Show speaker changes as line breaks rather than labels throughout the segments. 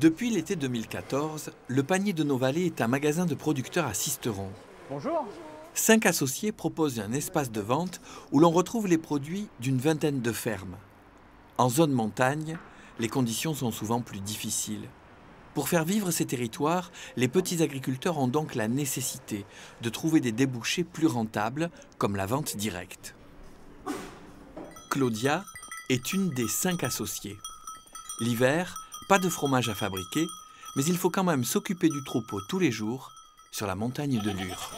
Depuis l'été 2014, le Panier de nos Vallées est un magasin de producteurs à Sisteron.
Bonjour.
5 associés proposent un espace de vente où l'on retrouve les produits d'une vingtaine de fermes. En zone montagne, les conditions sont souvent plus difficiles. Pour faire vivre ces territoires, les petits agriculteurs ont donc la nécessité de trouver des débouchés plus rentables, comme la vente directe. Claudia est une des 5 associés. L'hiver, pas de fromage à fabriquer, mais il faut quand même s'occuper du troupeau tous les jours sur la montagne de Lure.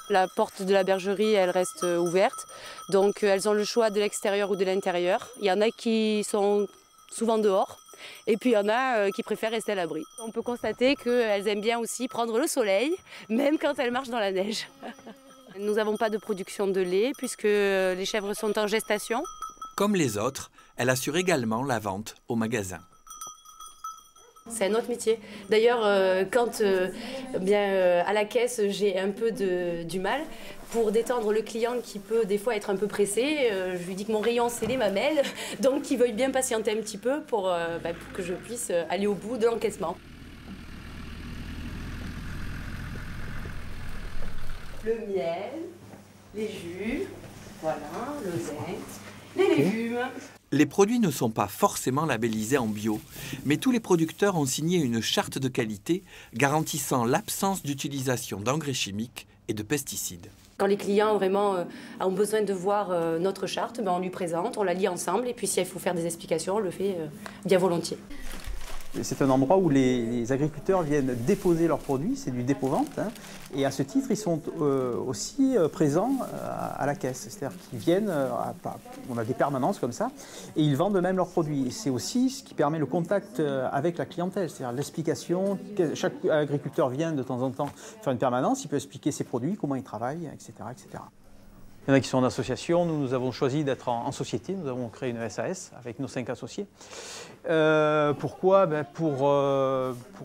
La porte de la bergerie, elle reste ouverte, donc elles ont le choix de l'extérieur ou de l'intérieur. Il y en a qui sont souvent dehors, et puis il y en a qui préfèrent rester à l'abri. On peut constater qu'elles aiment bien aussi prendre le soleil, même quand elles marchent dans la neige. Nous n'avons pas de production de lait, puisque les chèvres sont en gestation.
Comme les autres, elle assure également la vente au magasin.
C'est un autre métier. D'ailleurs, quand à la caisse, j'ai un peu du mal, pour détendre le client qui peut des fois être un peu pressé, je lui dis que mon rayon, c'est les mamelles, donc qu'il veuille bien patienter un petit peu pour que je puisse aller au bout de l'encaissement. Le miel, les jus, voilà, le vin, les légumes.
Les produits ne sont pas forcément labellisés en bio, mais tous les producteurs ont signé une charte de qualité garantissant l'absence d'utilisation d'engrais chimiques et de pesticides.
Quand les clients vraiment ont besoin de voir notre charte, on lui présente, on la lit ensemble, et puis s'il faut faire des explications, on le fait bien volontiers.
C'est un endroit où les agriculteurs viennent déposer leurs produits, c'est du dépôt-vente, hein, et à ce titre, ils sont aussi présents à la caisse. C'est-à-dire qu'ils viennent, on a des permanences comme ça, et ils vendent eux-mêmes leurs produits. Et c'est aussi ce qui permet le contact avec la clientèle, c'est-à-dire l'explication. Chaque agriculteur vient de temps en temps faire une permanence, il peut expliquer ses produits, comment il travaille, etc., etc. Il y en a qui sont en association, nous avons choisi d'être en société, nous avons créé une SAS avec nos 5 associés. Pourquoi ? Pour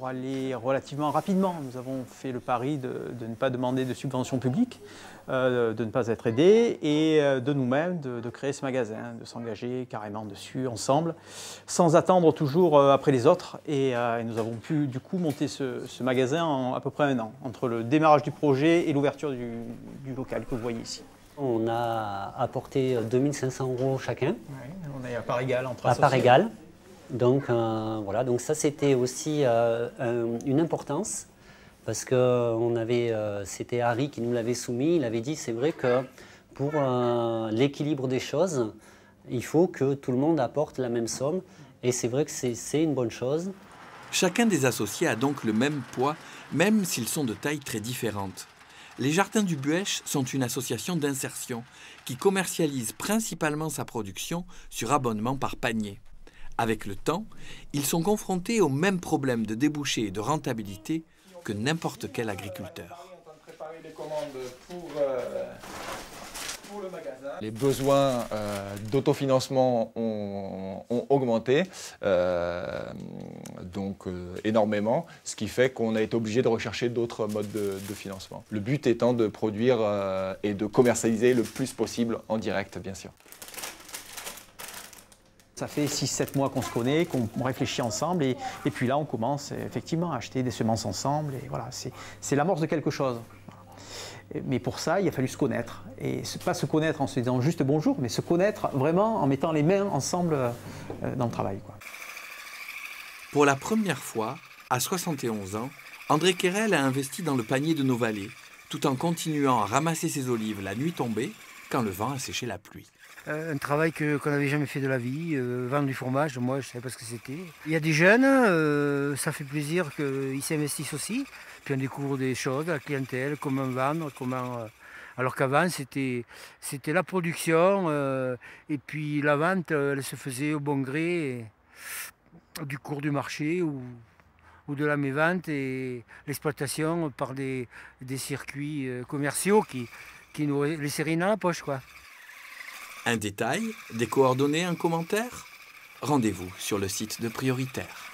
aller relativement rapidement. Nous avons fait le pari de ne pas demander de subventions publiques, de ne pas être aidés et de nous-mêmes de créer ce magasin, de s'engager carrément dessus ensemble, sans attendre toujours après les autres. Et nous avons pu du coup monter ce magasin en à peu près 1 an, entre le démarrage du projet et l'ouverture du local que vous voyez ici.
On a apporté 2 500 € chacun.
Oui, on est à part égale entre
associés. À part égale. Donc voilà, donc ça c'était aussi une importance parce que c'était Harry qui nous l'avait soumis. Il avait dit c'est vrai que pour l'équilibre des choses, il faut que tout le monde apporte la même somme et c'est vrai que c'est une bonne chose.
Chacun des associés a donc le même poids, même s'ils sont de tailles très différentes. Les Jardins du Buëch sont une association d'insertion qui commercialise principalement sa production sur abonnement par panier. Avec le temps, ils sont confrontés aux mêmes problèmes de débouchés et de rentabilité que n'importe quel agriculteur.
Les besoins d'autofinancement ont augmenté, énormément, ce qui fait qu'on a été obligé de rechercher d'autres modes de financement. Le but étant de produire et de commercialiser le plus possible en direct, bien sûr.
Ça fait 6-7 mois qu'on se connaît, qu'on réfléchit ensemble et puis là on commence effectivement à acheter des semences ensemble et voilà, c'est l'amorce de quelque chose. Mais pour ça, il a fallu se connaître. Et pas se connaître en se disant juste bonjour, mais se connaître vraiment en mettant les mains ensemble dans le travail, quoi.
Pour la première fois, à 71 ans, André Quérel a investi dans le Panier de nos Vallées, tout en continuant à ramasser ses olives la nuit tombée, quand le vent a séché la pluie.
Un travail qu'on n'avait jamais fait de la vie, vendre du fromage, moi je ne savais pas ce que c'était. Il y a des jeunes, ça fait plaisir qu'ils s'investissent aussi. Puis on découvre des choses, la clientèle, comment vendre, alors qu'avant c'était la production et puis la vente elle se faisait au bon gré du cours du marché ou de la mévente et l'exploitation par des circuits commerciaux qui nous laissaient rien dans la poche, quoi.
Un détail, des coordonnées, un commentaire ? Rendez-vous sur le site de Prioritaire.